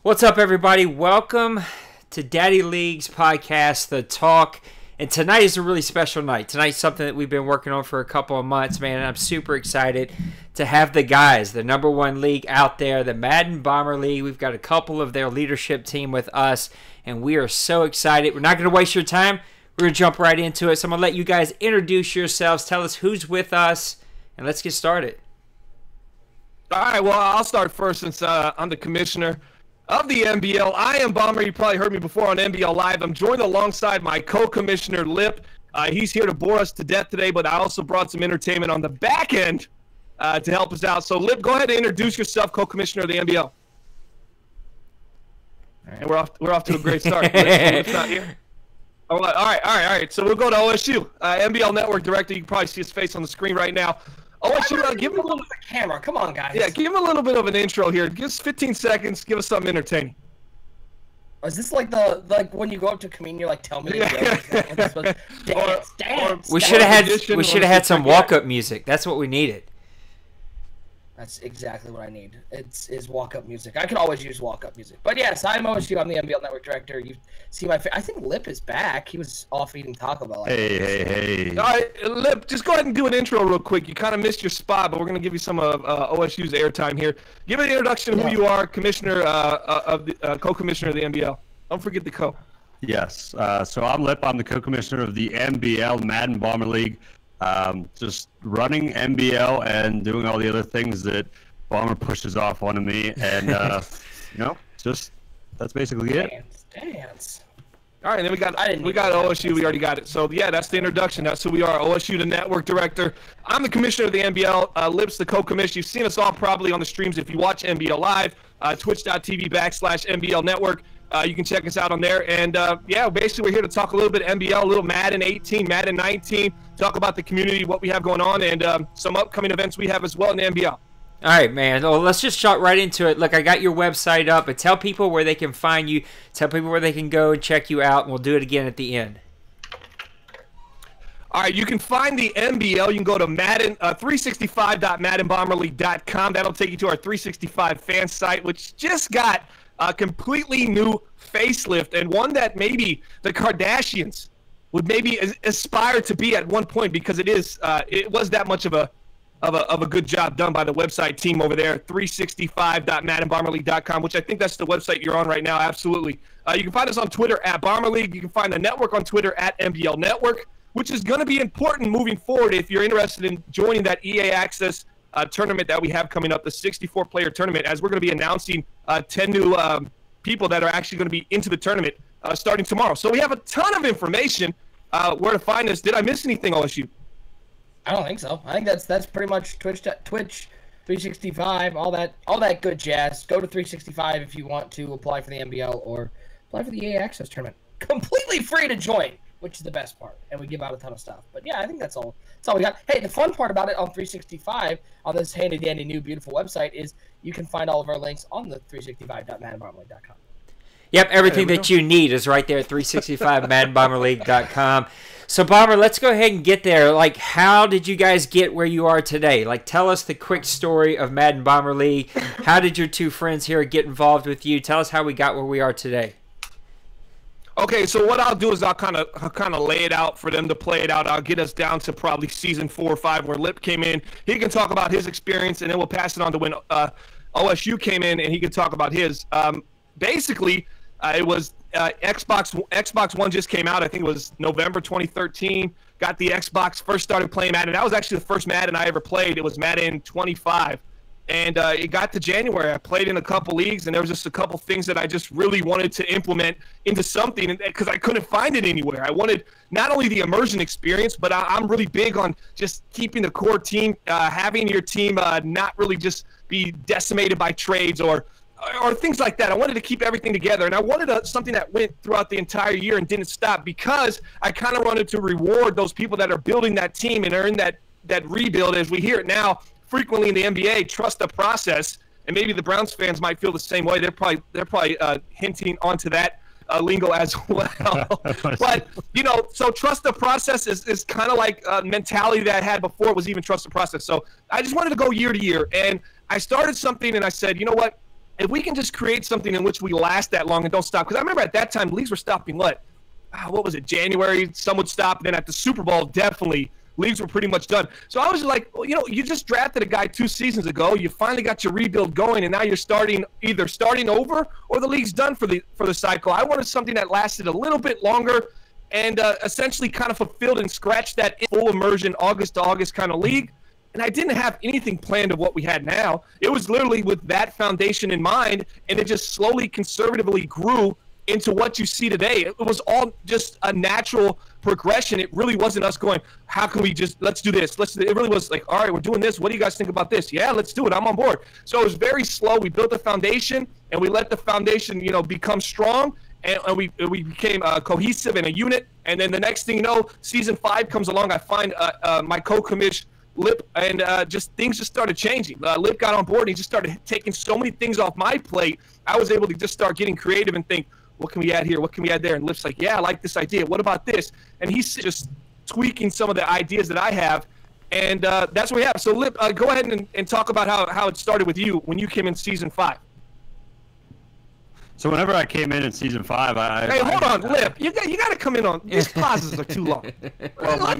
What's up, everybody? Welcome to DaddyLeauges Podcast, The Talk. And tonight is a really special night. Tonight's something that we've been working on for a couple of months, man. And I'm super excited to have the guys, the number one league out there, the Madden Bomber League. We've got a couple of their leadership team with us, and we are so excited. We're not going to waste your time. We're going to jump right into it. So I'm going to let you guys introduce yourselves, tell us who's with us, and let's get started. All right, well, I'll start first since I'm the commissioner of the MBL. I am Bomber. You probably heard me before on MBL Live. I'm joined alongside my co-commissioner, Lip. He's here to bore us to death today, but I also brought some entertainment on the back end to help us out. So, Lip, go ahead and introduce yourself, co-commissioner of the MBL. All right. And we're off to a great start. Lip's not here. All right. So we'll go to OSU, MBL Network Director. You can probably see his face on the screen right now. OSU, give him a little bit of the camera. Come on, guys. Yeah, give him a little bit of an intro here. Give us 15 seconds. Give us something entertaining. Is this like when you go up to Commish, you're like, tell me dance. We should have had some walk-up music. That's what we needed. That's exactly what I need. Is walk-up music. I can always use walk-up music. But yes, I'm OSU. I'm the MBL Network Director. You see my face. I think Lip is back. He was off eating Taco Bell. Hey. All right, Lip, just go ahead and do an intro real quick. You kind of missed your spot, but we're going to give you some of OSU's airtime here. Give an introduction to who you are, commissioner of the co-commissioner of the MBL. Don't forget the co. Yes. So I'm Lip. I'm the co-commissioner of the MBL Madden Bomber League. Just running MBL and doing all the other things that Bomber pushes off onto me, and just that's basically it. Dance. All right, and then we got OSU. We already got it. So yeah, that's the introduction. That's who we are. OSU, the network director. I'm the commissioner of the MBL. Lip's the co-commissioner. You've seen us all probably on the streams if you watch MBL Live, twitch.tv/MBL Network. You can check us out on there. And, basically we're here to talk a little bit MBL, a little Madden 18, Madden 19, talk about the community, what we have going on, and some upcoming events we have as well in the MBL. All right, man. Well, let's just jump right into it. Look, I got your website up, but tell people where they can find you. Tell people where they can go and check you out, and we'll do it again at the end. All right, you can find the MBL. You can go to 365.maddenbomberleague.com. That'll take you to our 365 fan site, which just got a completely new facelift, and one that maybe the Kardashians would maybe aspire to be at one point, because it was that much of a good job done by the website team over there. 365.maddenbomberleague.com, which I think that's the website you're on right now. Absolutely. You can find us on Twitter at Bomber League. You can find the network on Twitter at MBL Network, which is going to be important moving forward if you're interested in joining that EA Access tournament that we have coming up, the 64-player tournament, as we're going to be announcing 10 new people that are actually going to be into the tournament starting tomorrow. So we have a ton of information where to find us. Did I miss anything, OSU? I don't think so. I think that's pretty much Twitch 365, all that good jazz. Go to 365 if you want to apply for the MBL or apply for the EA Access tournament. Completely free to join, which is the best part, and we give out a ton of stuff. But yeah, I think that's all we got. Hey, the fun part about it on 365, on this handy dandy new beautiful website, is you can find all of our links on the 365.maddenbomberleague.com. Yep, everything that you need is right there at 365maddenbomberleague.com. So, Bomber, let's go ahead and get there. Like, how did you guys get where you are today? Like, tell us the quick story of Madden Bomber League. How did your two friends here get involved with you? Tell us how we got where we are today. Okay, so what I'll do is I'll kind of lay it out for them to play it out. I'll get us down to probably season 4 or 5 where Lip came in. He can talk about his experience, and then we'll pass it on to when OSU came in, and he can talk about his. Basically, it was Xbox One just came out. I think it was November 2013. Got the Xbox, first started playing Madden. That was actually the first Madden I ever played. It was Madden 25. And it got to January. I played in a couple leagues, and there was just a couple things that I just really wanted to implement into something because I couldn't find it anywhere. I wanted not only the immersion experience, but I'm really big on just keeping the core team, having your team not really just be decimated by trades or things like that. I wanted to keep everything together, and I wanted something that went throughout the entire year and didn't stop, because I kind of wanted to reward those people that are building that team and are in that rebuild, as we hear it now frequently in the NBA, trust the process. And maybe the Browns fans might feel the same way. They're probably hinting onto that lingo as well. But, so trust the process is kind of like a mentality that I had before it was even trust the process. So I just wanted to go year to year. And I started something, and I said, you know what? if we can just create something in which we last that long and don't stop, because I remember at that time leagues were stopping what was it, January? Some would stop, and then at the Super Bowl, definitely leagues were pretty much done. So I was like, well, you just drafted a guy 2 seasons ago. You finally got your rebuild going, and now you're either starting over or the league's done for the cycle. I wanted something that lasted a little bit longer and essentially kind of fulfilled and scratched that full immersion August to August kind of league. And I didn't have anything planned of what we had now. It was literally with that foundation in mind, and it just slowly, conservatively grew into what you see today. It was all just a natural progression. It really wasn't us going, how can we let's do this. It really was like, all right, we're doing this. What do you guys think about this? Yeah, let's do it. I'm on board. So it was very slow. We built the foundation, and we let the foundation, become strong. And we became cohesive in a unit. And then the next thing you know, season 5 comes along. I find my co-commish, Lip, and things just started changing. Lip got on board, and he just started taking so many things off my plate. I was able to just start getting creative and think, what can we add here? What can we add there? And Lip's like, yeah, I like this idea. What about this? And he's just tweaking some of the ideas that I have. And that's what we have. So, Lip, go ahead and talk about how it started with you when you came in season 5. So whenever I came in season 5, Hey, hold on, Lip. You got to come in on. These pauses are too long. Well, my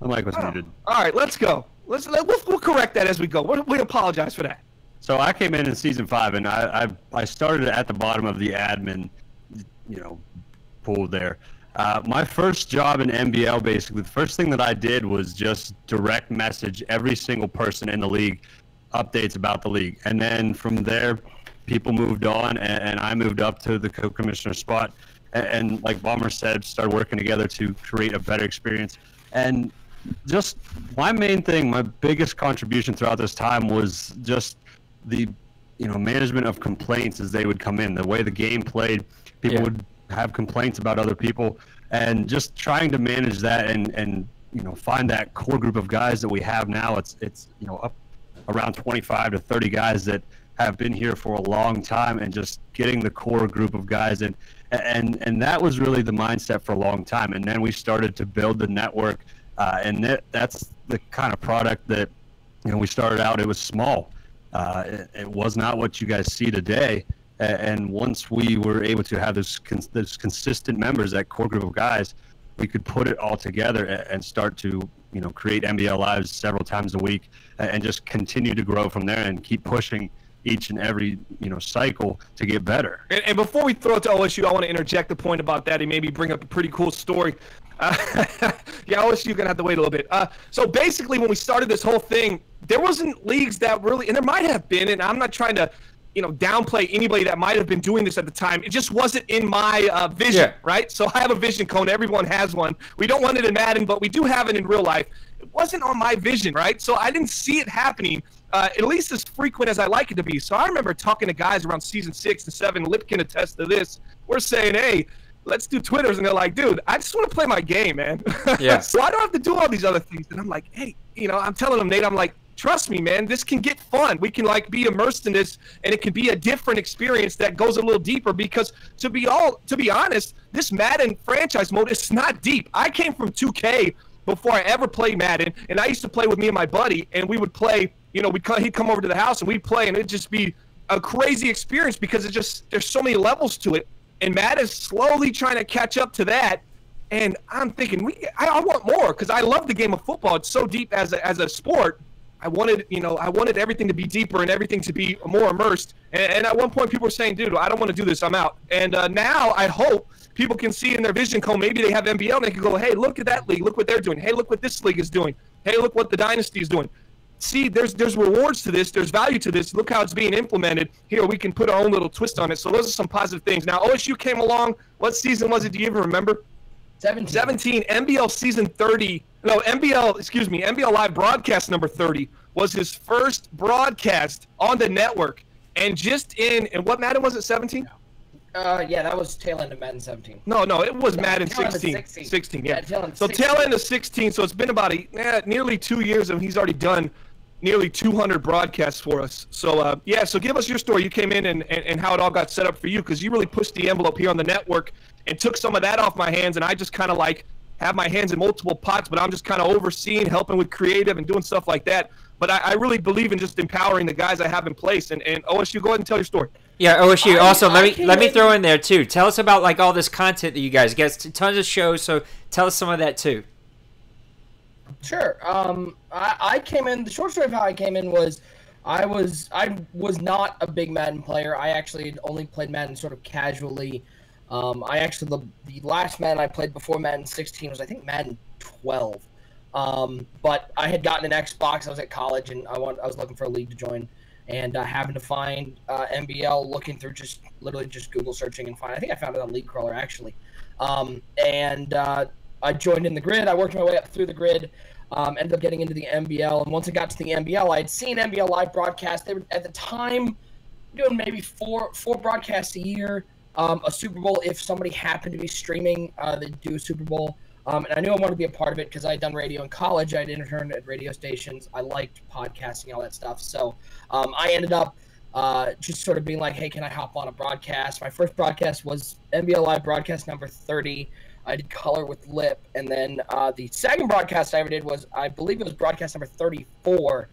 mic was muted. All right, let's go. We'll correct that as we go. We apologize for that. So I came in season 5, and I started at the bottom of the admin, pool there. My first job in MBL, basically, the first thing that I did was just direct message every single person in the league updates about the league. And then from there, people moved on, and I moved up to the co-commissioner spot. And like Bomber said, started working together to create a better experience. And just my main thing, my biggest contribution throughout this time was just the management of complaints as they would come in. The way the game played, people would have complaints about other people, and just trying to manage that and find that core group of guys that we have now. It's up around 25 to 30 guys that have been here for a long time, and just getting the core group of guys in. And that was really the mindset for a long time. And then we started to build the network, and that's the kind of product that, we started out, it was small. It was not what you guys see today. And once we were able to have those consistent members, that core group of guys, we could put it all together and start to, create MBL lives several times a week, and just continue to grow from there and keep pushing each and every cycle to get better. And before we throw it to OSU, I want to interject the point about that and maybe bring up a pretty cool story. Yeah, OSU gonna have to wait a little bit. So basically, when we started this whole thing, there wasn't leagues that really, and there might have been, and I'm not trying to downplay anybody that might have been doing this at the time. It just wasn't in my vision, right? So I have a vision cone. Everyone has one. We don't want it in Madden, but we do have it in real life. It wasn't on my vision, right? So I didn't see it happening, at least as frequent as I like it to be. So I remember talking to guys around season 6 and 7. Lip can attest to this. We're saying, hey, let's do Twitters. And they're like, dude, I just want to play my game, man. Yeah. So I don't have to do all these other things. And I'm like, hey, I'm telling them, Nate, I'm like, trust me, man, this can get fun. We can be immersed in this, and it can be a different experience that goes a little deeper, because to be honest, this Madden franchise mode is not deep. I came from 2K before I ever played Madden, and I used to play with me and my buddy, and we would play, he'd come over to the house and we'd play, and it'd just be a crazy experience because there's so many levels to it, and Madden's slowly trying to catch up to that. And I'm thinking, I want more, because I love the game of football. It's so deep as a sport. I wanted everything to be deeper and everything to be more immersed. And at one point, people were saying, dude, I don't want to do this. I'm out. And now I hope people can see in their vision cone, maybe they have MBL, and they can go, hey, look at that league. Look what they're doing. Hey, look what this league is doing. Hey, look what the Dynasty is doing. See, there's rewards to this. There's value to this. Look how it's being implemented. Here, we can put our own little twist on it. So those are some positive things. Now, OSU came along. What season was it? Do you even remember? 17. MBL season 30. No, MBL Live broadcast number 30 was his first broadcast on the network. And and what Madden was it, 17? Yeah, that was tail end of Madden 17. No, it was Madden 16. 16, yeah. Tail end of 16, so it's been about nearly 2 years, and he's already done nearly 200 broadcasts for us. So, so give us your story. You came in and how it all got set up for you, because you really pushed the envelope here on the network and took some of that off my hands, and I just kind of have my hands in multiple pots, but I'm just kind of overseeing, helping with creative and doing stuff like that. But I really believe in just empowering the guys I have in place. And OSU, go ahead and tell your story. Yeah, OSU. Let me throw in there too. Tell us about like all this content that you guys get. Tons of shows. So tell us some of that too. Sure. I came in. The short story of how I came in was, I was not a big Madden player. I actually only played Madden sort of casually. The last Madden I played before Madden 16 was, I think, Madden 12. But I had gotten an Xbox. I was at college and I was looking for a league to join, and happened to find MBL, looking through literally just Google searching, and I think I found it on League Crawler actually. I joined in the grid. I worked my way up through the grid. Ended up getting into the MBL, and once I got to the MBL, I had seen MBL live broadcast. They were at the time doing maybe four broadcasts a year. A Super Bowl, if somebody happened to be streaming, they'd do a Super Bowl. And I knew I wanted to be a part of it because I had done radio in college. I had interned at radio stations. I liked podcasting, all that stuff. So I ended up just sort of being like, hey, can I hop on a broadcast? My first broadcast was MBL Live broadcast number 30. I did color with lip. And then the second broadcast I ever did was, I believe it was broadcast number 34,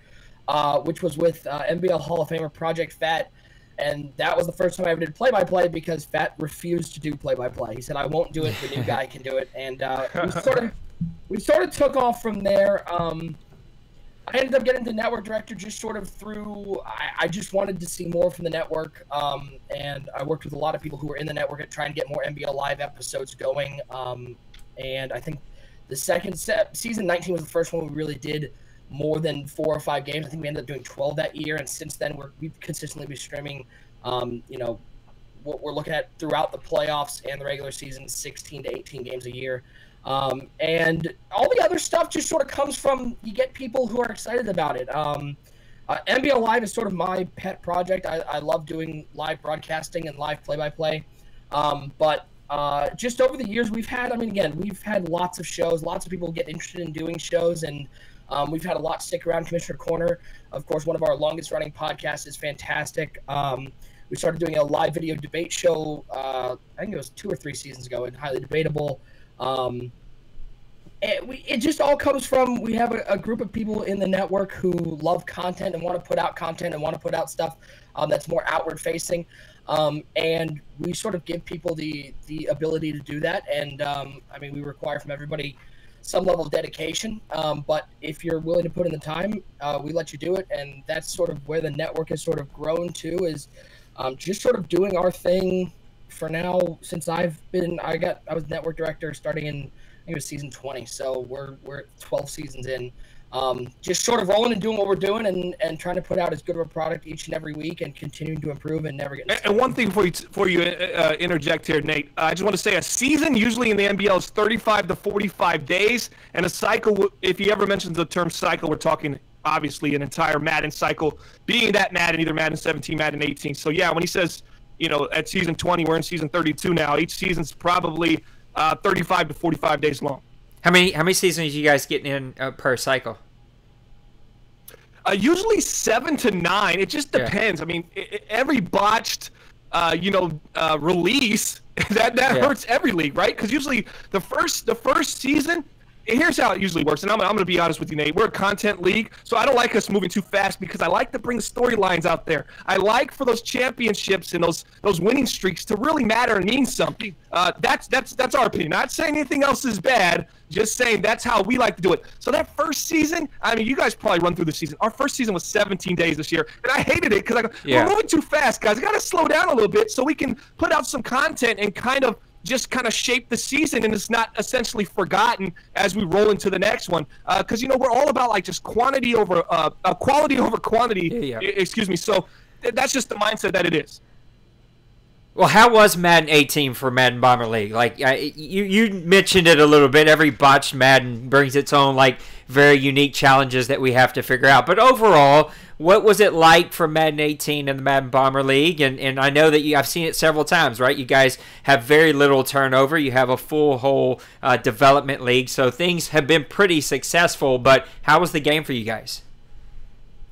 which was with MBL Hall of Famer Project Fat. And that was the first time I ever did play-by-play because Fat refused to do play-by-play. He said, I won't do it. The new guy can do it. And we sort of took off from there. I ended up getting to network director just sort of through, I just wanted to see more from the network. And I worked with a lot of people who were in the network at trying to get more MBL Live episodes going. And I think the second season 19 was the first one we really did more than 4 or 5 games. I think we ended up doing 12 that year, and since then we've consistently been streaming what we're looking at throughout the playoffs and the regular season, 16 to 18 games a year. And all the other stuff just sort of comes from, you get people who are excited about it. MBL Live is sort of my pet project. I love doing live broadcasting and live play-by-play. But just over the years we've had lots of shows, lots of people get interested in doing shows, and we've had a lot stick around. Commissioner Corner, of course, one of our longest running podcasts, is fantastic. We started doing a live video debate show, I think it was 2 or 3 seasons ago, and Highly Debatable. It just all comes from, we have a group of people in the network who love content and want to put out content and want to put out stuff that's more outward facing. And we sort of give people the ability to do that. And we require from everybody some level of dedication, but if you're willing to put in the time, we let you do it. And that's sort of where the network has sort of grown to, is just sort of doing our thing for now. Since I was network director starting in, I think it was season 20, so we're 12 seasons in. Just sort of rolling and doing what we're doing, and trying to put out as good of a product each and every week, and continuing to improve and never get. And one thing before you interject here, Nate, I just want to say a season usually in the NBL is 35 to 45 days, and a cycle. If he ever mentions the term cycle, we're talking obviously an entire Madden cycle, being that Madden, either Madden 17, Madden 18. So yeah, when he says, at season 20, we're in season 32 now. Each season's probably 35 to 45 days long. How many seasons are you guys getting in per cycle? Usually 7 to 9. It just depends. Yeah. Every botched, release that hurts every league, right? Because usually the first season. Here's how it usually works, and I'm going to be honest with you, Nate. We're a content league, so I don't like us moving too fast because I like to bring storylines out there. I like for those championships and those winning streaks to really matter and mean something. That's our opinion. Not saying anything else is bad, just saying that's how we like to do it. So that first season, you guys probably run through the season. Our first season was 17 days this year, and I hated it because we're moving too fast, guys. I got to slow down a little bit so we can put out some content and kind of shape the season, and it's not essentially forgotten as we roll into the next one. Because we're all about like just quality over quantity. Yeah. Excuse me. So that's just the mindset that it is. Well, how was Madden 18 for Madden Bomber League? Like you mentioned it a little bit. Every botched Madden brings its own very unique challenges that we have to figure out. But overall, what was it like for Madden 18 and the Madden Bomber League? And I know that I've seen it several times, right? You guys have very little turnover. You have a full whole development league, so things have been pretty successful. But how was the game for you guys?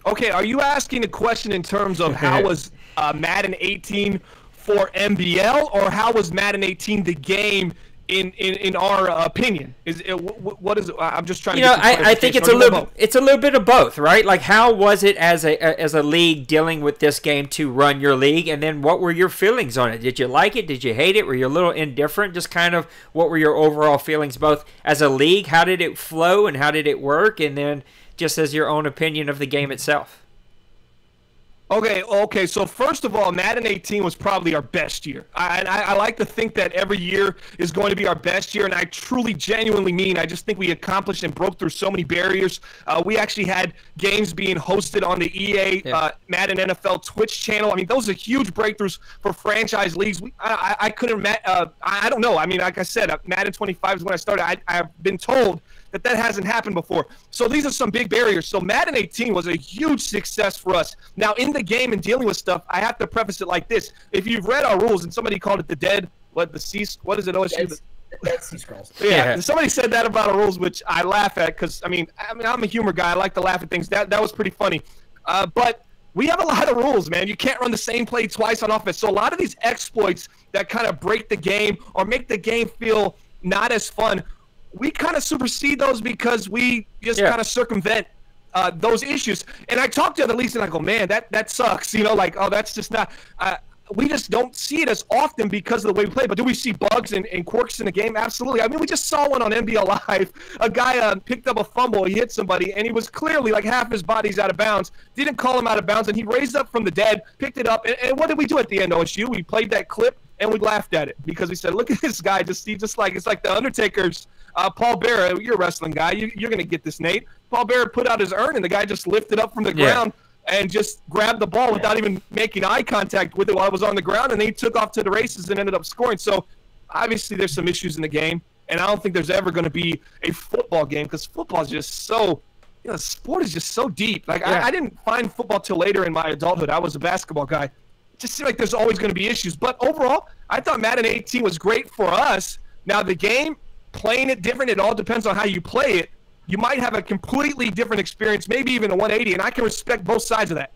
Okay, are you asking a question in terms of how was Madden 18 for MBL, or how was Madden 18 the game in our opinion? What is it? I'm just trying to You get know, some I think clarification. it's a little bit of both, right? Like, how was it as a league dealing with this game to run your league, and then what were your feelings on it? Did you like it? Did you hate it? Were you a little indifferent? Just kind of what were your overall feelings, both as a league? How did it flow and how did it work? And then just as your own opinion of the game itself. Okay. So first of all, Madden 18 was probably our best year. I like to think that every year is going to be our best year, and I truly, genuinely mean. I just think we accomplished and broke through so many barriers. We actually had games being hosted on the EA Madden NFL Twitch channel. I mean, those are huge breakthroughs for franchise leagues. I couldn't. I don't know. I mean, like I said, Madden 25 is when I started. I've been told that hasn't happened before. So these are some big barriers. So Madden 18 was a huge success for us. Now, in the game and dealing with stuff, I have to preface it like this. If you've read our rules, and somebody called it the dead, what is it, OSU? Dead Sea Scrolls. Yeah, somebody said that about our rules, which I laugh at because, I mean, I'm a humor guy. I like to laugh at things. That was pretty funny. But we have a lot of rules, man. You can't run the same play twice on offense. So a lot of these exploits that kind of break the game or make the game feel not as fun, we kind of supersede those because we just kind of circumvent those issues. And I talk to other leagues and I go, man, that sucks. You know, like, oh, that's just not we just don't see it as often because of the way we play. But do we see bugs and quirks in the game? Absolutely. I mean, we just saw one on MBL Live. A guy picked up a fumble. He hit somebody, and he was clearly like half his body's out of bounds. Didn't call him out of bounds, and he raised up from the dead, picked it up. And what did we do at the end, OSU? We played that clip, and we laughed at it because we said, look at this guy. It's like the Undertaker's Paul Bearer. You're a wrestling guy. You're going to get this, Nate. Paul Bearer put out his urn, and the guy just lifted up from the ground and just grabbed the ball without even making eye contact with it while it was on the ground, and then he took off to the races and ended up scoring. So obviously there's some issues in the game, and I don't think there's ever going to be a football game because football is just so, sport is just so deep. Like I didn't find football till later in my adulthood. I was a basketball guy. It just seemed like there's always going to be issues. But overall, I thought Madden 18 was great for us. Now the game, playing it different, it all depends on how you play it. You might have a completely different experience, maybe even a 180, and I can respect both sides of that.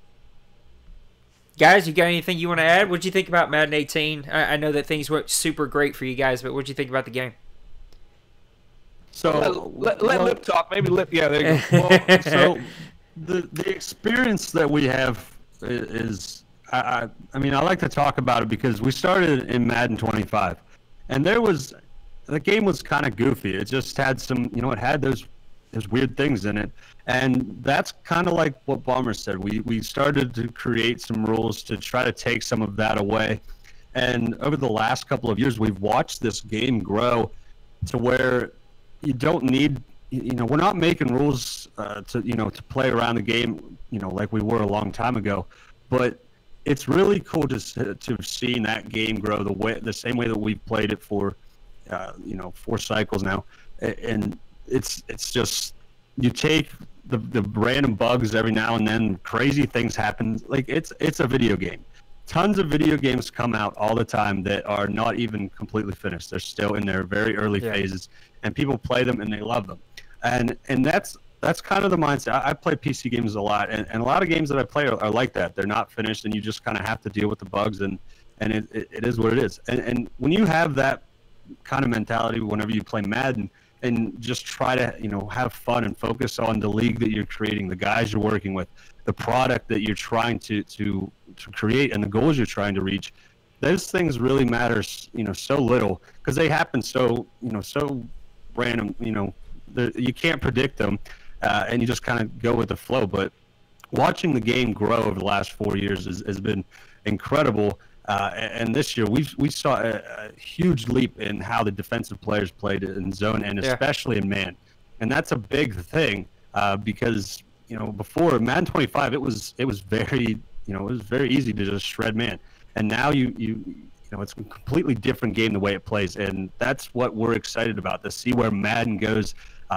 Guys, you got anything you want to add? What did you think about Madden 18? I know that things went super great for you guys, but what did you think about the game? So let Lip talk. Maybe Lip. Yeah, there you go. Well, so the experience that we have is I mean, I like to talk about it because we started in Madden 25, and the game was kind of goofy. It just had some, it had those weird things in it, and that's kind of like what Bomber said. We started to create some rules to try to take some of that away, and over the last couple of years, we've watched this game grow to where you don't need, we're not making rules to play around the game, like we were a long time ago, but it's really cool to have seen that game grow the same way that we've played it for 4 cycles now, and it's just, you take the random bugs every now and then, crazy things happen. Like it's a video game. Tons of video games come out all the time that are not even completely finished. They're still in their very early phases, and people play them and they love them. And that's kind of the mindset. I play PC games a lot, and a lot of games that I play are like that. They're not finished, and you just kind of have to deal with the bugs, and it is what it is. And when you have that kind of mentality whenever you play Madden, and just try to have fun and focus on the league that you're creating, the guys you're working with, the product that you're trying to create, and the goals you're trying to reach, those things really matter so little because they happen so random. You can't predict them, and you just kind of go with the flow. But watching the game grow over the last 4 years has been incredible. And this year, we saw a huge leap in how the defensive players played in zone and especially in man, and that's a big thing because before Madden 25, it was very easy to just shred man, and now it's a completely different game the way it plays, and that's what we're excited about, to see where Madden goes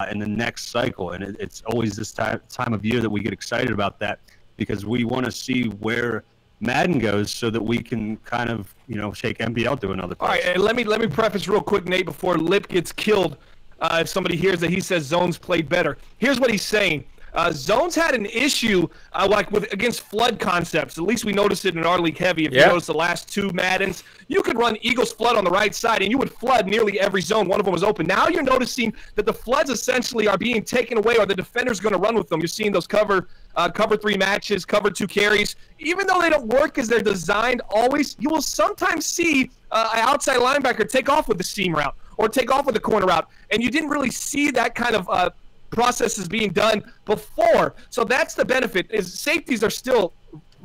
in the next cycle, and it's always this time of year that we get excited about that because we want to see where Madden goes so that we can kind of, shake MBL to another place. All right, and let me preface real quick, Nate, before Lip gets killed. If somebody hears that he says zones played better. Here's what he's saying. Zones had an issue against flood concepts. At least we noticed it in our league heavy. If you notice the last 2 Maddens, you could run Eagles flood on the right side, and you would flood nearly every zone. One of them was open. Now you're noticing that the floods essentially are being taken away, or the defender's going to run with them. You're seeing those cover 3 matches, cover 2 carries. Even though they don't work as they're designed always, you will sometimes see an outside linebacker take off with the seam route or take off with the corner route, and you didn't really see that kind of processes being done before. So that's the benefit. Is safeties are still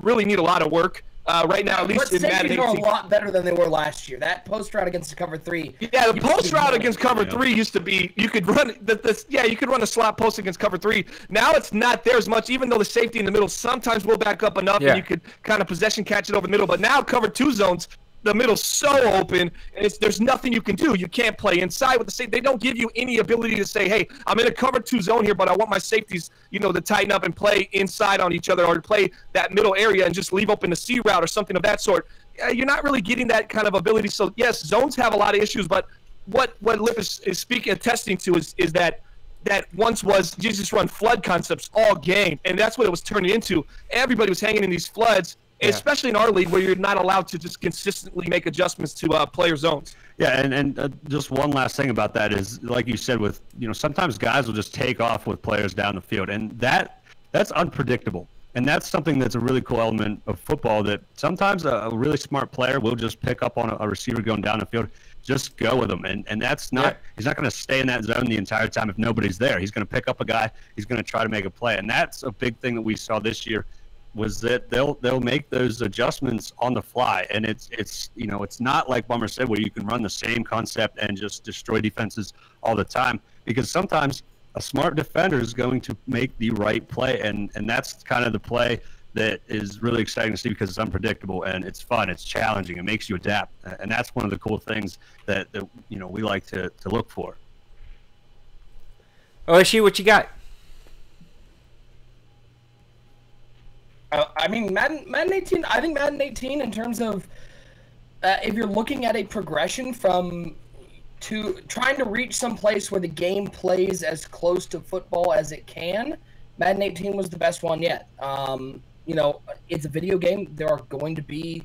really need a lot of work right now, at least in Madden 18. Safeties are a lot better than they were last year. That post route against the cover 3. Yeah, the post route against cover 3 used to be, you could run you could run a slot post against cover 3. Now it's not there as much, even though the safety in the middle sometimes will back up enough and you could kind of possession catch it over the middle. But now cover 2 zones, the middle's so open, and there's nothing you can do. You can't play inside with the safety. They don't give you any ability to say, hey, I'm in a cover 2 zone here, but I want my safeties, to tighten up and play inside on each other, or to play that middle area and just leave open the C route or something of that sort. You're not really getting that kind of ability. So yes, zones have a lot of issues, but what Lip is attesting to is that once was you just run flood concepts all game, and that's what it was turning into. Everybody was hanging in these floods. Especially in our league, where you're not allowed to just consistently make adjustments to player zones. Yeah, and just one last thing about that is, like you said, with sometimes guys will just take off with players down the field, and that's unpredictable. And that's something that's a really cool element of football, that sometimes a really smart player will just pick up on a receiver going down the field, just go with them. And that's not he's not going to stay in that zone the entire time if nobody's there. He's going to pick up a guy. He's going to try to make a play. And that's a big thing that we saw this year, was that they'll make those adjustments on the fly, and it's not like Bomber said, where you can run the same concept and just destroy defenses all the time, because sometimes a smart defender is going to make the right play, and that's kind of the play that is really exciting to see, because it's unpredictable and it's fun, it's challenging, it makes you adapt, and that's one of the cool things that we like to look for. OSU, what you got? I mean, Madden 18, I think Madden 18, in terms of if you're looking at a progression to trying to reach some place where the game plays as close to football as it can, Madden 18 was the best one yet. It's a video game. There are going to be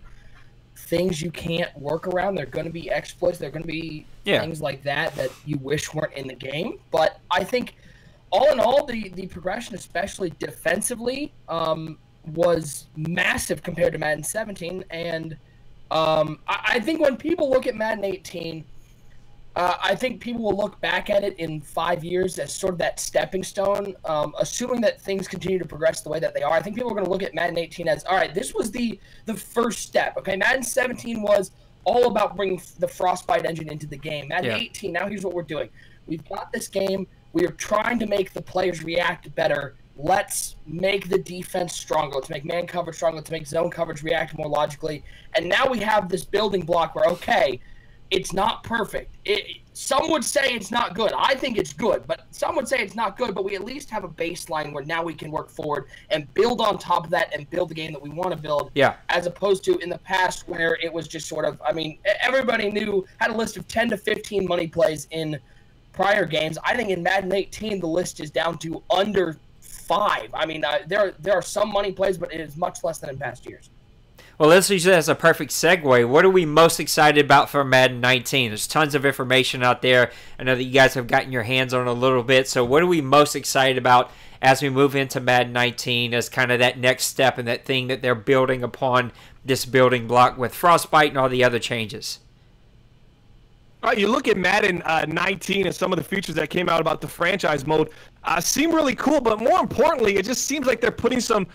things you can't work around. There are going to be exploits. There are going to be things like that you wish weren't in the game. But I think, all in all, the progression, especially defensively, was massive compared to Madden 17, and I think when people look at Madden 18, I think people will look back at it in 5 years as sort of that stepping stone, assuming that things continue to progress the way that they are. I think people are going to look at Madden 18 as, all right, this was the first step. Okay, Madden 17 was all about bringing the Frostbite engine into the game. Madden 18, now here's what we're doing. We've got this game. We are trying to make the players react better. Let's make the defense stronger. Let's make man coverage stronger. Let's make zone coverage react more logically. And now we have this building block where, okay, it's not perfect. Some would say it's not good. I think it's good, but some would say it's not good. But we at least have a baseline where now we can work forward and build on top of that and build the game that we want to build. Yeah. As opposed to in the past where it was just sort of, everybody had a list of 10 to 15 money plays in prior games. I think in Madden 18, the list is down to under 5. There are some money plays, but it is much less than in past years. Well, let's use that as a perfect segue. What are we most excited about for Madden 19? There's tons of information out there. I know that you guys have gotten your hands on it a little bit. So what are we most excited about as we move into Madden 19 as kind of that next step and that thing that they're building upon this building block with Frostbite and all the other changes? All right, you look at Madden 19 and some of the features that came out about the franchise mode seem really cool, but more importantly, it just seems like they're putting some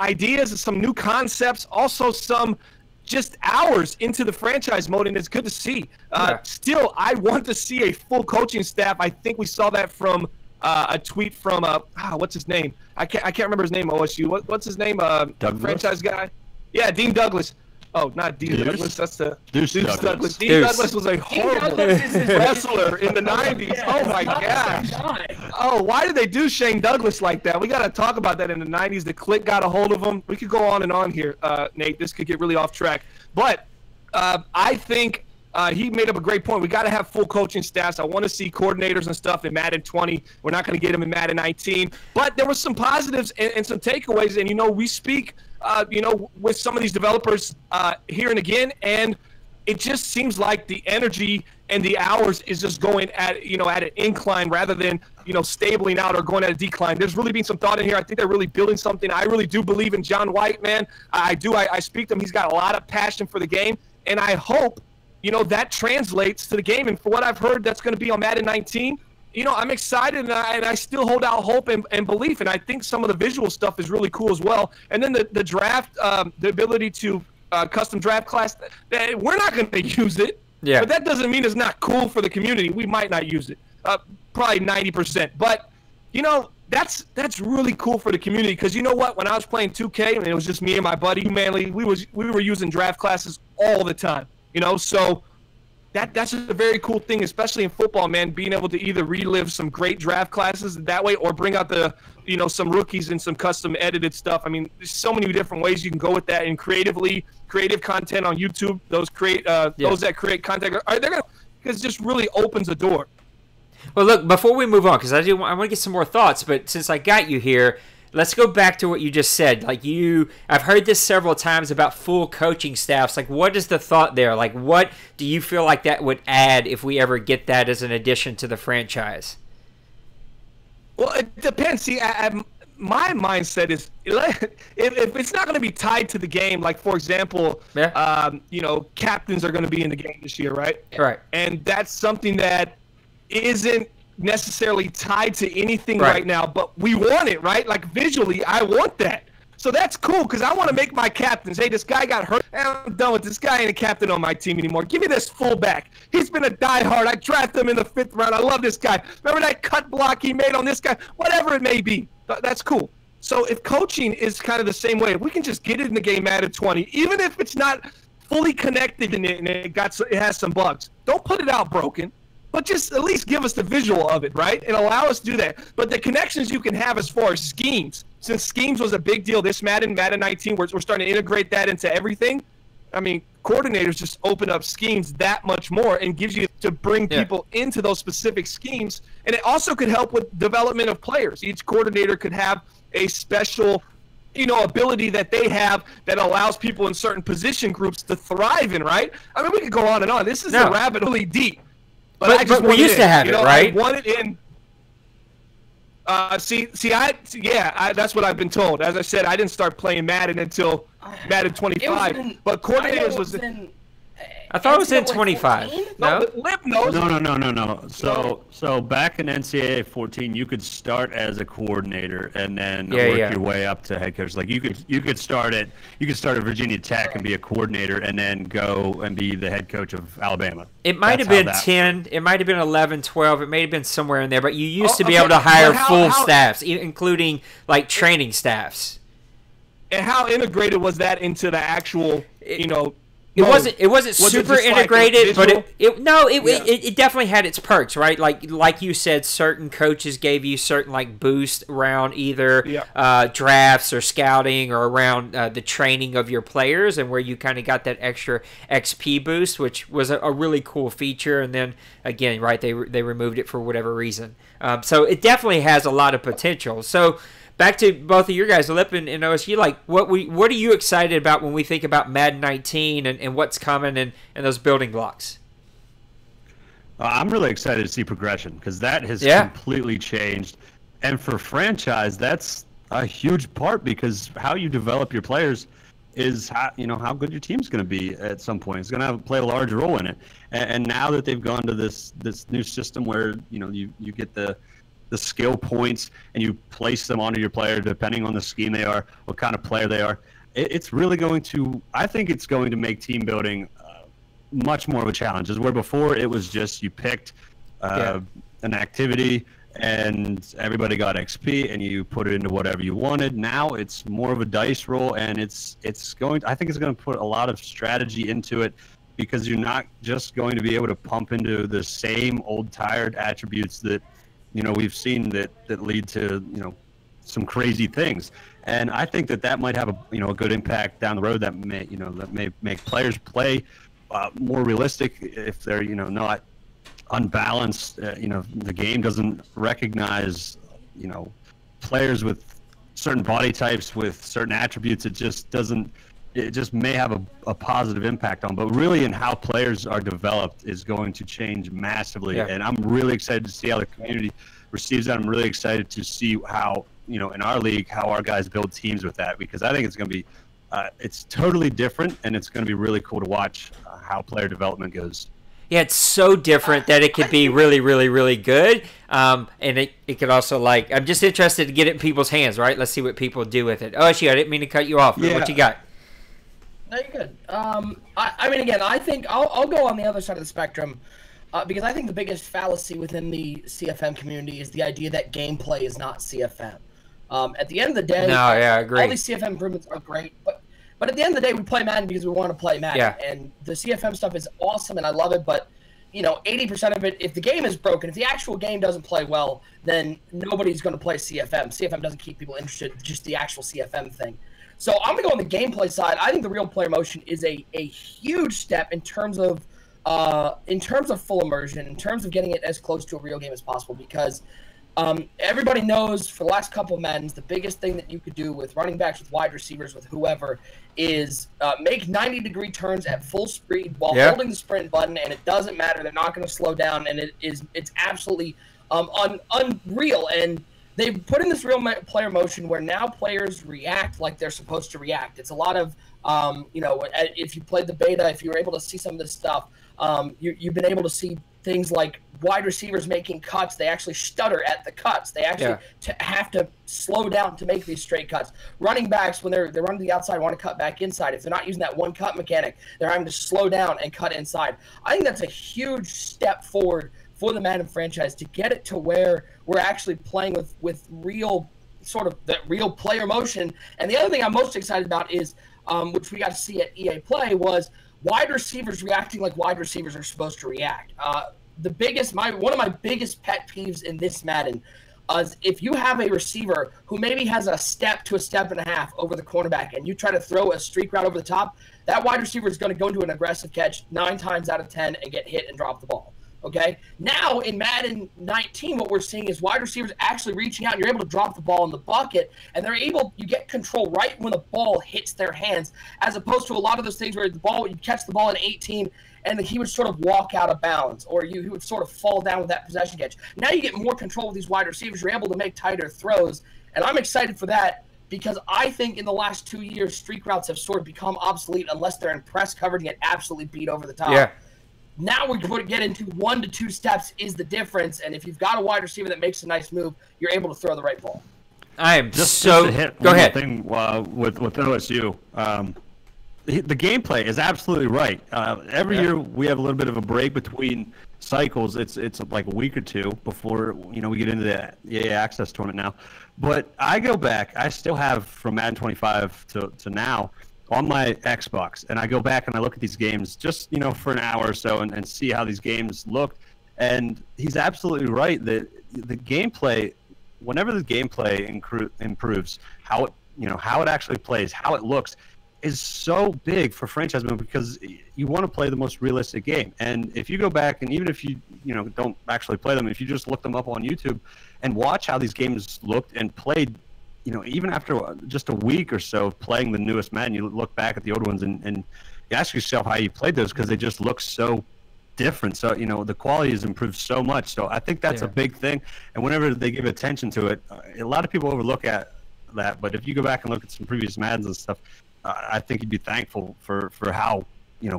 ideas and some new concepts, also some just hours into the franchise mode, and it's good to see. Still, I want to see a full coaching staff. I think we saw that from a tweet from what's his name? I can't remember his name. OSU. What's his name? The franchise guy. Yeah, Dean Douglas. Oh, not Dean Douglas. That's the Deuce Douglas. Dean Douglas was a horrible wrestler in the 90s. Yeah, oh, my gosh. Oh, why did they do Shane Douglas like that? We got to talk about that in the 90s. The clique got a hold of him. We could go on and on here, Nate. This could get really off track. But I think he made up a great point. We got to have full coaching staffs. I want to see coordinators and stuff in Madden 20. We're not going to get them in Madden 19. But there were some positives and some takeaways. And, we speak, with some of these developers here and again, and it just seems like the energy and the hours is just going at an incline rather than, stabling out or going at a decline. There's really been some thought in here. I think they're really building something. I really do believe in John White, man. I do. I speak to him. He's got a lot of passion for the game, and I hope, that translates to the game. And for what I've heard, that's going to be on Madden 19. I'm excited, and I still hold out hope and belief, and I think some of the visual stuff is really cool as well. And then the draft, the ability to custom draft class, we're not going to use it. Yeah. But that doesn't mean it's not cool for the community. We might not use it, probably 90%. But, that's really cool for the community because you know what? When I was playing 2K and it was just me and my buddy, Manly, we were using draft classes all the time. So that's a very cool thing, especially in football, man, being able to either relive some great draft classes that way or bring out the, some rookies and some custom edited stuff. I mean, there's so many different ways you can go with that, and creative content on YouTube, those that create content, because it just really opens a door. Well, look, before we move on, because I want to get some more thoughts, but since I got you here, let's go back to what you just said. I've heard this several times about full coaching staffs. What is the thought there? What do you feel like that would add if we ever get that as an addition to the franchise? Well, it depends. See, my mindset is if it's not going to be tied to the game, like, for example, captains are going to be in the game this year, right? Right. And that's something that isn't necessarily tied to anything right now, but we want it, right? Like, visually, I want that. So that's cool because I want to make my captains. Hey, this guy got hurt. I'm done with this guy. Ain't a captain on my team anymore. Give me this fullback. He's been a diehard. I drafted him in the 5th round. I love this guy. Remember that cut block he made on this guy? Whatever it may be. That's cool. So if coaching is kind of the same way, if we can just get it in the game Madden 20, even if it's not fully connected in it and it has some bugs, don't put it out broken. But just at least give us the visual of it, right? And allow us to do that. But the connections you can have as far as schemes, since schemes was a big deal this Madden 19, we're starting to integrate that into everything. I mean, coordinators just open up schemes that much more and gives you to bring people into those specific schemes. And it also could help with development of players. Each coordinator could have a special, ability that they have that allows people in certain position groups to thrive in, right? I mean, we could go on and on. This is a rabbit hole deep. But we used to have it, right? I want it in. That's what I've been told. As I said, I didn't start playing Madden until Madden 25. But coordinators was in. I thought it was in 25. No? Lip knows. No. So back in NCAA 14, you could start as a coordinator and then work your way up to head coach. Like you could start at Virginia Tech and be a coordinator and then go and be the head coach of Alabama. It might have been 10. It might have been 11, 12. It may have been somewhere in there. But you used to be able to hire full staffs, including training staffs. And how integrated was that into the actual, It wasn't super integrated, but it definitely had its perks, right? Like you said, certain coaches gave you certain boost around either drafts or scouting or around the training of your players, and where you kind of got that extra XP boost, which was a really cool feature. And then again, right, they removed it for whatever reason. So it definitely has a lot of potential. So. Back to both of your guys, Lip and OSU, what are you excited about when we think about Madden 19 and what's coming and those building blocks? I'm really excited to see progression because that has completely changed. And for franchise, that's a huge part because how you develop your players is how good your team's going to be at some point. It's going to play a large role in it. And now that they've gone to this new system where you get the skill points and you place them onto your player depending on the scheme they are, what kind of player they are. It's really I think it's going to make team building much more of a challenge. Where before it was just you picked an activity and everybody got XP and you put it into whatever you wanted. Now it's more of a dice roll, and I think it's going to put a lot of strategy into it because you're not just going to be able to pump into the same old tired attributes that we've seen that lead to, some crazy things. And I think that might have a good impact down the road that may make players play more realistic, if they're not unbalanced. The game doesn't recognize players with certain body types with certain attributes. It just may have a positive impact on, but really in how players are developed is going to change massively. Yeah. And I'm really excited to see how the community receives that. I'm really excited to see how, in our league, how our guys build teams with that, because I think it's going to be, it's totally different, and it's going to be really cool to watch how player development goes. Yeah, it's so different that it could be really, really, really good. And it could also, I'm just interested to get it in people's hands, right? Let's see what people do with it. Oh, shoot, I didn't mean to cut you off. Yeah. What you got? No, you're good. I mean, again, I think I'll go on the other side of the spectrum because I think the biggest fallacy within the CFM community is the idea that gameplay is not CFM. At the end of the day, I agree. all these CFM improvements are great, but at the end of the day, we play Madden because we want to play Madden. Yeah. And the CFM stuff is awesome, and I love it, but 80% of it, if the game is broken, if the actual game doesn't play well, then nobody's going to play CFM. CFM doesn't keep people interested, just the actual CFM thing. So I'm going to go on the gameplay side. I think the real player motion is a huge step in terms of full immersion, in terms of getting it as close to a real game as possible, because everybody knows for the last couple of Maddens, the biggest thing that you could do with running backs, with wide receivers, with whoever, is make 90-degree turns at full speed while holding the sprint button, and it doesn't matter. They're not going to slow down, and it's absolutely unreal. And they've put in this real player motion where now players react like they're supposed to react. It's a lot of, if you played the beta, if you were able to see some of this stuff, you've been able to see things like wide receivers making cuts. They actually stutter at the cuts. They actually have to slow down to make these straight cuts. Running backs, when they're running to the outside, want to cut back inside. If they're not using that one cut mechanic, they're having to slow down and cut inside. I think that's a huge step forward for the Madden franchise to get it to where we're actually playing with real sort of that real player motion. And the other thing I'm most excited about is, which we got to see at EA Play, was wide receivers reacting like wide receivers are supposed to react. One of my biggest pet peeves in this Madden is if you have a receiver who maybe has a step to a step and a half over the cornerback and you try to throw a streak route over the top, that wide receiver is going to go into an aggressive catch 9 times out of 10 and get hit and drop the ball. Okay. Now in Madden 19, what we're seeing is wide receivers actually reaching out, and you're able to drop the ball in the bucket, and you get control right when the ball hits their hands, as opposed to a lot of those things where you catch the ball in 18 and he would sort of walk out of bounds, or he would sort of fall down with that possession catch. Now you get more control with these wide receivers. You're able to make tighter throws, and I'm excited for that because I think in the last 2 years, streak routes have sort of become obsolete unless they're in press coverage and get absolutely beat over the top. Yeah. Now we're going to get into 1 to 2 steps is the difference, and if you've got a wide receiver that makes a nice move, you're able to throw the right ball. I am Just so. to hit Go one ahead. thing with OSU. The gameplay is absolutely right. Every year we have a little bit of a break between cycles. It's like a week or two before we get into the EA Access tournament now. But I go back. I still have from Madden 25 to now on my Xbox, and I go back and I look at these games just for an hour or so and see how these games looked. And he's absolutely right that the gameplay, whenever the gameplay improves, how it actually plays, how it looks, is so big for franchise mode because you want to play the most realistic game. And if you go back, and even if you don't actually play them, if you just look them up on YouTube and watch how these games looked and played, even after just a week or so of playing the newest Madden, you look back at the old ones and you ask yourself how you played those because they just look so different. So, the quality has improved so much. So I think that's a big thing. And whenever they give attention to it, a lot of people overlook at that. But if you go back and look at some previous Maddens and stuff, I think you'd be thankful for how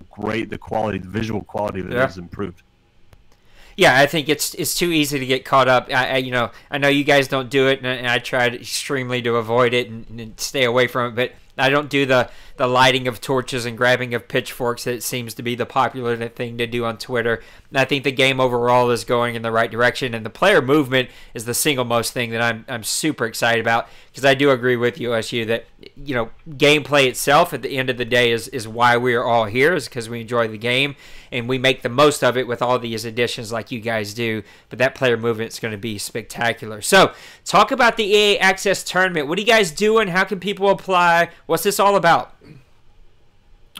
great the visual quality of it has improved. Yeah, I think it's too easy to get caught up. I know you guys don't do it, and I tried extremely to avoid it and stay away from it. But I don't do the lighting of torches and grabbing of pitchforks that it seems to be the popular thing to do on Twitter. And I think the game overall is going in the right direction, and the player movement is the single most thing that I'm super excited about, because I do agree with you, OSU, that gameplay itself at the end of the day is why we are all here, is because we enjoy the game and we make the most of it with all these additions like you guys do. But that player movement is going to be spectacular. So talk about the EA Access Tournament. What are you guys doing? How can people apply? What's this all about?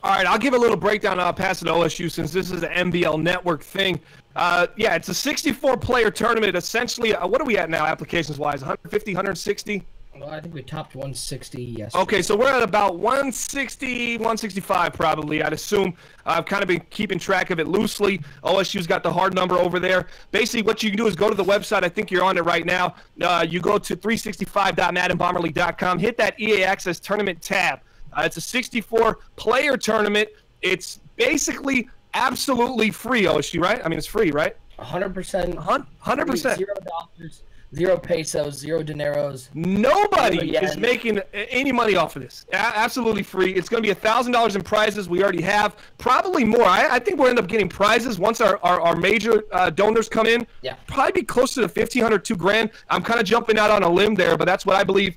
All right, I'll give a little breakdown. I'll pass it to OSU since this is an MBL network thing. Yeah, it's a 64-player tournament. Essentially, what are we at now, applications-wise? 150, 160? Well, I think we topped 160 yesterday. Okay, so we're at about 160, 165 probably, I'd assume. I've kind of been keeping track of it loosely. OSU's got the hard number over there. Basically, what you can do is go to the website. I think you're on it right now. You go to 365.maddenbomberleague.com, hit that EA Access Tournament tab. It's a 64-player tournament. It's basically absolutely free, OSU, right? I mean, it's free, right? 100%. 100%. $0, 0 pesos, 0 dineros. Nobody is making any money off of this. Absolutely free. It's going to be $1,000 in prizes. We already have probably more. I think we'll end up getting prizes once our major donors come in. Yeah. Probably be close to the $1,500, $2,000. I'm kind of jumping out on a limb there, but that's what I believe.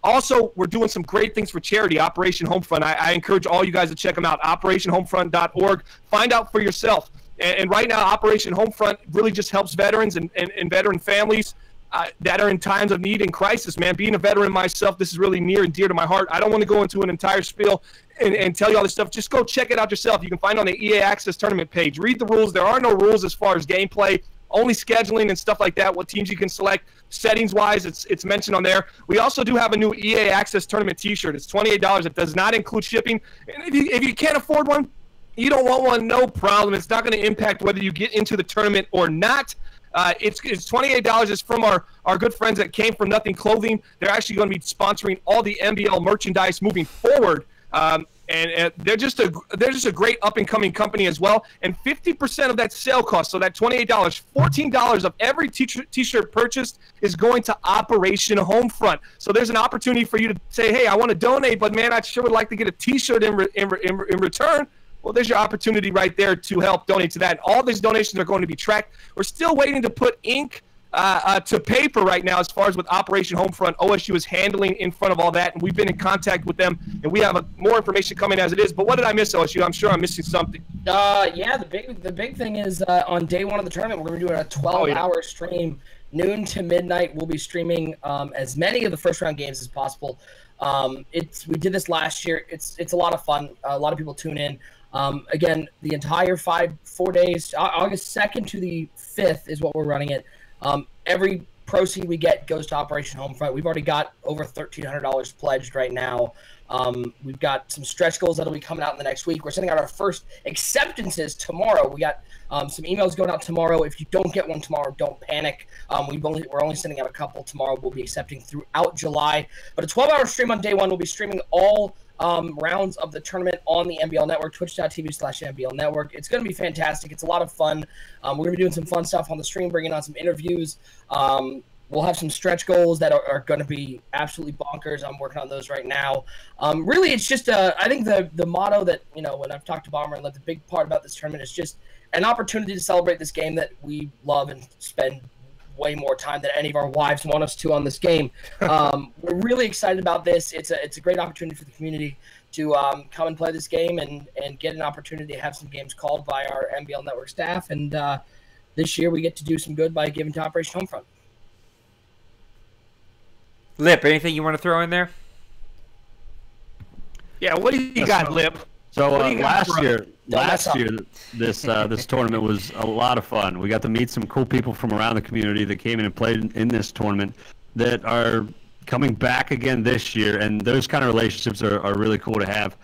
Also, we're doing some great things for charity, Operation Homefront. I encourage all you guys to check them out, operationhomefront.org. Find out for yourself. And right now, Operation Homefront really just helps veterans and veteran families that are in times of need and crisis, man. Being a veteran myself, this is really near and dear to my heart. I don't want to go into an entire spiel and tell you all this stuff. Just go check it out yourself. You can find it on the EA Access Tournament page. Read the rules. There are no rules as far as gameplay, only scheduling and stuff like that, what teams you can select. Settings-wise, it's mentioned on there. We also do have a new EA Access Tournament T-shirt. It's $28. It does not include shipping. And if you can't afford one, you don't want one, no problem. It's not going to impact whether you get into the tournament or not. It's $28. It's from our good friends that Came From Nothing Clothing. They're actually going to be sponsoring all the MBL merchandise moving forward. And they're just a great up-and-coming company as well. And 50% of that sale cost, so that $28, $14 of every T-shirt purchased is going to Operation Homefront. So there's an opportunity for you to say, hey, I want to donate, but man, I sure would like to get a T-shirt in return. Well, there's your opportunity right there to help donate to that. And all these donations are going to be tracked. We're still waiting to put ink to paper right now as far as with Operation Homefront. OSU is handling in front of all that, and we've been in contact with them, and we have more information coming as it is. But what did I miss, OSU? I'm sure I'm missing something. Yeah, the big thing is on day one of the tournament, we're going to be doing a 12-hour stream, noon to midnight. We'll be streaming as many of the first-round games as possible. We did this last year. It's a lot of fun. A lot of people tune in. Again, the entire 4 days, August 2nd to the 5th is what we're running it. Every proceed we get goes to Operation Homefront. We've already got over $1,300 pledged right now. We've got some stretch goals that'll be coming out in the next week. We're sending out our first acceptances tomorrow. We got some emails going out tomorrow. If you don't get one tomorrow, don't panic. We're only sending out a couple tomorrow. We'll be accepting throughout July. But a 12-hour stream on day one. We'll be streaming all rounds of the tournament on the MBL Network, twitch.tv/MBL Network. It's going to be fantastic. It's a lot of fun. We're going to be doing some fun stuff on the stream, bringing on some interviews. We'll have some stretch goals that are going to be absolutely bonkers. I'm working on those right now. Really, it's just I think the motto that, when I've talked to Bomber and the big part about this tournament is just an opportunity to celebrate this game that we love and spend way more time than any of our wives want us to on this game. We're really excited about this. It's a great opportunity for the community to come and play this game and get an opportunity to have some games called by our MBL Network staff. And this year we get to do some good by giving to Operation Homefront. Lip, anything you want to throw in there? Yeah, what do you got, Lip? So last year, this tournament was a lot of fun. We got to meet some cool people from around the community that came in and played in this tournament that are coming back again this year, and those kind of relationships are really cool to have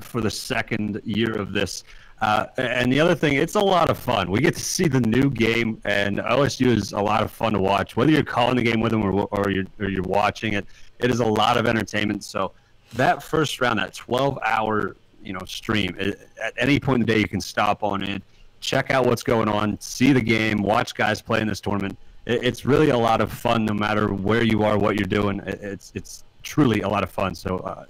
for the second year of this. And the other thing, it's a lot of fun. We get to see the new game, and OSU is a lot of fun to watch. Whether you're calling the game with them or you're watching it, it is a lot of entertainment. So that first round, that 12-hour stream, at any point in the day you can stop on in, check out what's going on, see the game, watch guys play in this tournament. It's really a lot of fun no matter where you are, what you're doing. It's truly a lot of fun. So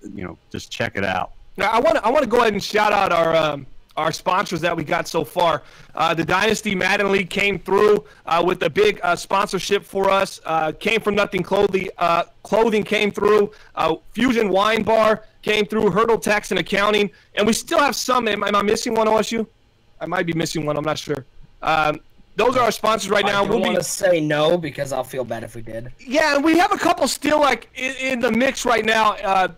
just check it out. Now I want to go ahead and shout out our sponsors that we got so far. The Dynasty Madden League came through with a big sponsorship for us. Came From Nothing clothing came through. Fusion Wine Bar came through. Hurdle Tax and Accounting. And we still have some. Am I missing one, OSU? I might be missing one. I'm not sure. Those are our sponsors right now. I don't want to say no because I'll feel bad if we did. Yeah, and we have a couple still in the mix right now.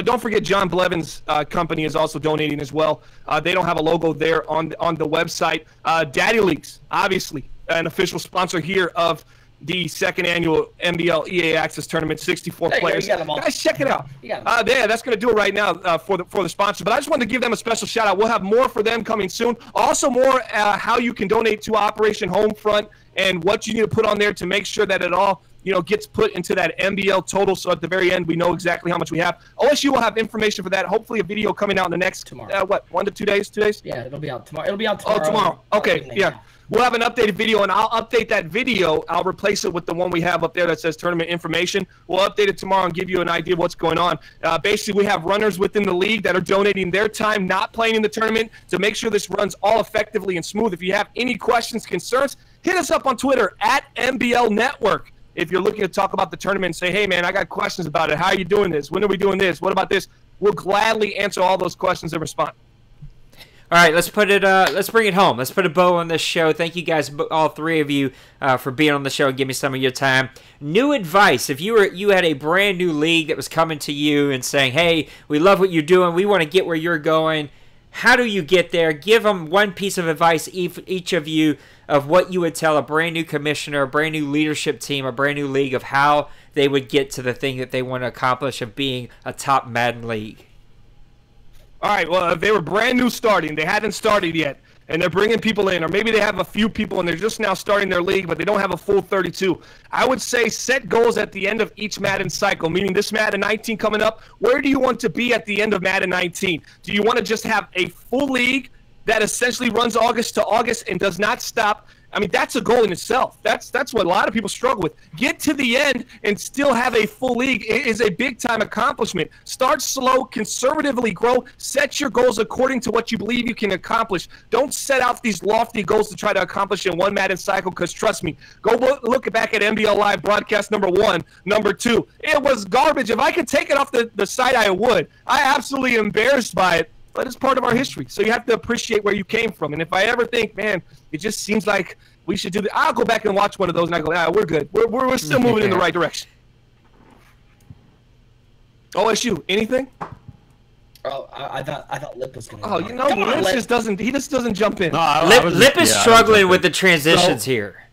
don't forget John Blevin's company is also donating as well. They don't have a logo there on the website. DaddyLeagues, obviously, an official sponsor here of the second annual MBL EA Access Tournament, 64 players. Guys, check it out. Yeah, that's going to do it right now for the sponsor. But I just wanted to give them a special shout out. We'll have more for them coming soon. Also, more how you can donate to Operation Homefront and what you need to put on there to make sure that it all gets put into that MBL total. So at the very end, we know exactly how much we have. OSU will have information for that. Hopefully, a video coming out in the next tomorrow. 1 to 2 days? 2 days? Yeah, it'll be out tomorrow. It'll be out tomorrow. Oh, tomorrow. Okay, yeah. We'll have an updated video, and I'll update that video. I'll replace it with the one we have up there that says tournament information. We'll update it tomorrow and give you an idea of what's going on. Basically, we have runners within the league that are donating their time not playing in the tournament to make sure this runs all effectively and smooth. If you have any questions, concerns, hit us up on Twitter at MBL Network. If you're looking to talk about the tournament and say, hey, man, I got questions about it. How are you doing this? When are we doing this? What about this? We'll gladly answer all those questions and respond. All right, let's bring it home. Let's put a bow on this show. Thank you guys, all three of you, for being on the show and giving me some of your time. New advice: if you had a brand new league that was coming to you and saying, "Hey, we love what you're doing. We want to get where you're going." How do you get there? Give them one piece of advice, each of you, of what you would tell a brand new commissioner, a brand new leadership team, a brand new league, of how they would get to the thing that they want to accomplish of being a top Madden league. All right, well, if they were brand new starting, they hadn't started yet, and they're bringing people in, or maybe they have a few people and they're just now starting their league, but they don't have a full 32. I would say set goals at the end of each Madden cycle, meaning this Madden 19 coming up, where do you want to be at the end of Madden 19? Do you want to just have a full league that essentially runs August to August and does not stop? I mean, that's a goal in itself. That's what a lot of people struggle with. Get to the end and still have a full league is a big-time accomplishment. Start slow, conservatively grow, set your goals according to what you believe you can accomplish. Don't set out these lofty goals to try to accomplish in one Madden cycle, because trust me, go look back at MBL Live broadcast number 1, number 2. It was garbage. If I could take it off the site, I would. I absolutely embarrassed by it. But it's part of our history, so you have to appreciate where you came from. And if I ever think, man, it just seems like we should do that, I'll go back and watch one of those, and I go, we're good. We're still moving in the right direction. OSU, anything? Oh, I thought Lip was going to. Oh, Lip just doesn't jump in. No, Lip is struggling with the transitions here.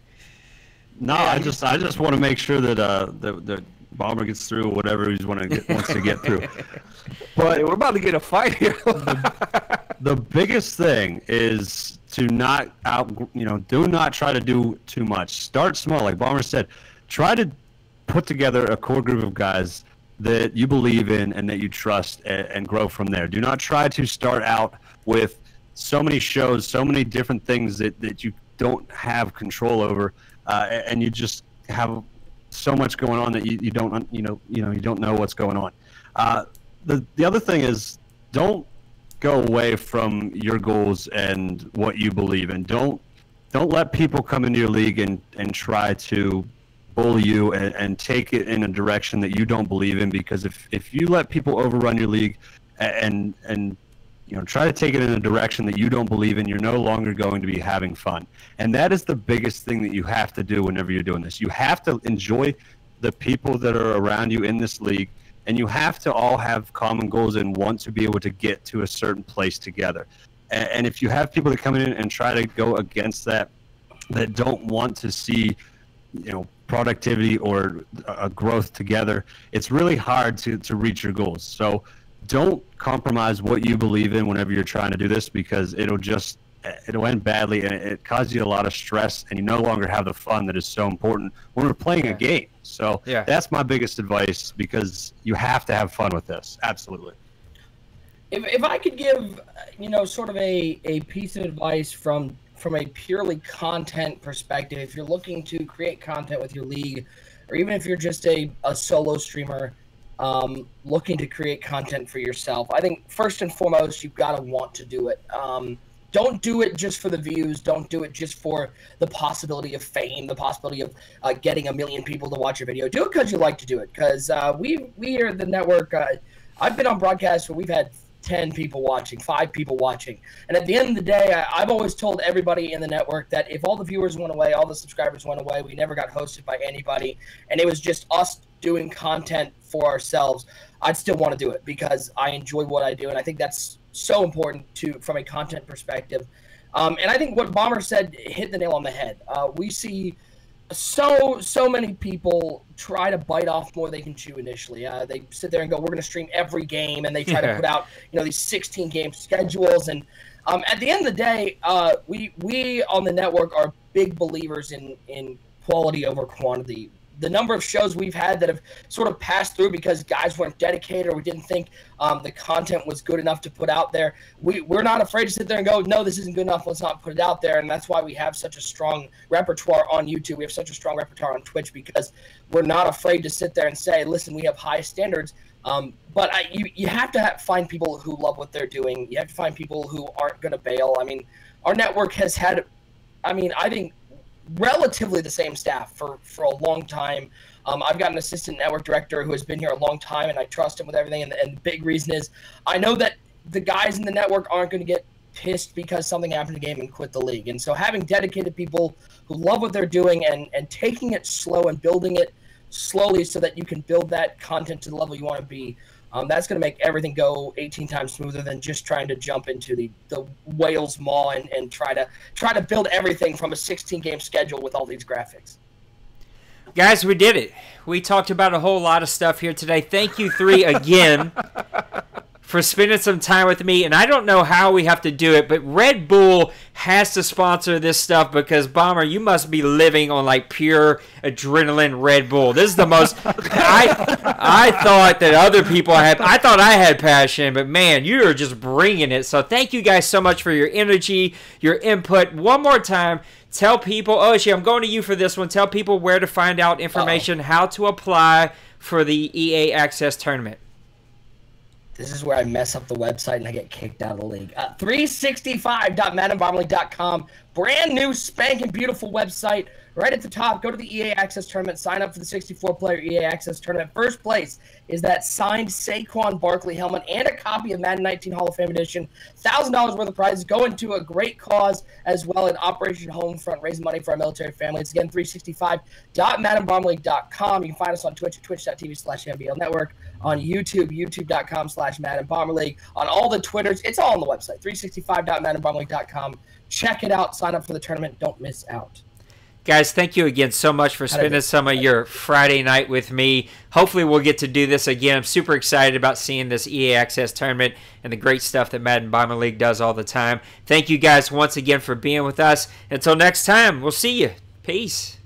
No, I just want to make sure that the Bomber gets through whatever he wants to get through. But we're about to get a fight here. The biggest thing is to not do not try to do too much. Start small, like Bomber said. Try to put together a core group of guys that you believe in and that you trust, and grow from there. Do not try to start out with so many shows, so many different things that you don't have control over, and you just have so much going on that you don't know what's going on. The other thing is, don't go away from your goals and what you believe in. Don't let people come into your league and try to bully you and take it in a direction that you don't believe in, because if you let people overrun your league and try to take it in a direction that you don't believe in, you're no longer going to be having fun. And that is the biggest thing that you have to do whenever you're doing this. You have to enjoy the people that are around you in this league, and you have to all have common goals and want to be able to get to a certain place together. And if you have people that come in and try to go against that don't want to see, productivity or a growth together, it's really hard to reach your goals. So don't compromise what you believe in whenever you're trying to do this, because it'll end badly, and it causes you a lot of stress, and you no longer have the fun that is so important when we're playing a game. So that's my biggest advice, because you have to have fun with this. Absolutely. If I could give, sort of a piece of advice from a purely content perspective, if you're looking to create content with your league, or even if you're just a solo streamer looking to create content for yourself, I think first and foremost, you've got to want to do it. Don't do it just for the views. Don't do it just for the possibility of fame, the possibility of getting 1 million people to watch your video. Do it because you like to do it. Because we here at the network, I've been on broadcasts where we've had 10 people watching, 5 people watching. And at the end of the day, I've always told everybody in the network that if all the viewers went away, all the subscribers went away, we never got hosted by anybody, and it was just us doing content for ourselves, I'd still want to do it because I enjoy what I do, and I think that's so important from a content perspective. And I think what Bomber said hit the nail on the head. We see so many people try to bite off more they can chew initially. They sit there and go, we're going to stream every game, and they try to put out these 16 game schedules. And at the end of the day, we on the network are big believers in quality over quantity. The number of shows we've had that have sort of passed through because guys weren't dedicated or we didn't think the content was good enough to put out there, we're not afraid to sit there and go, no, this isn't good enough, let's not put it out there. And that's why we have such a strong repertoire on YouTube. We have such a strong repertoire on Twitch because we're not afraid to sit there and say, listen, we have high standards. But you have to find people who love what they're doing. You have to find people who aren't going to bail. I mean, our network has had, I think, relatively the same staff for a long time. I've got an assistant network director who has been here a long time, and I trust him with everything. And the big reason is I know that the guys in the network aren't going to get pissed because something happened in the game and quit the league. And so having dedicated people who love what they're doing and taking it slow and building it slowly so that you can build that content to the level you want to be, that's going to make everything go 18 times smoother than just trying to jump into the whale's maw and try to build everything from a 16 game schedule with all these graphics. Guys, we did it. We talked about a whole lot of stuff here today. Thank you three again for spending some time with me. And I don't know how we have to do it, but Red Bull has to sponsor this stuff because, Bomber, you must be living on like pure adrenaline Red Bull. This is the most I thought that other people I thought I had passion, but man, you are just bringing it. So thank you guys so much for your energy, your input. One more time, tell people, Oishi, I'm going to you for this one. Tell people where to find out information, how to apply for the EA Access Tournament. This is where I mess up the website and I get kicked out of the league. 365.maddenbomberleague.com. Brand new, spanking, beautiful website. Right at the top, go to the EA Access Tournament. Sign up for the 64-player EA Access Tournament. First place is that signed Saquon Barkley helmet and a copy of Madden 19 Hall of Fame Edition. $1,000 worth of prizes go into a great cause as well at Operation Homefront, raising money for our military families. Again, 365.maddenbomberleague.com. You can find us on Twitch at twitch.tv/MBL Network, on YouTube, youtube.com/MaddenBomberLeague, on all the Twitters. It's all on the website, 365.maddenbomberleague.com. Check it out. Sign up for the tournament. Don't miss out. Guys, thank you again so much for spending some of your Friday night with me. Hopefully we'll get to do this again. I'm super excited about seeing this EA Access Tournament and the great stuff that Madden Bomber League does all the time. Thank you guys once again for being with us. Until next time, we'll see you. Peace.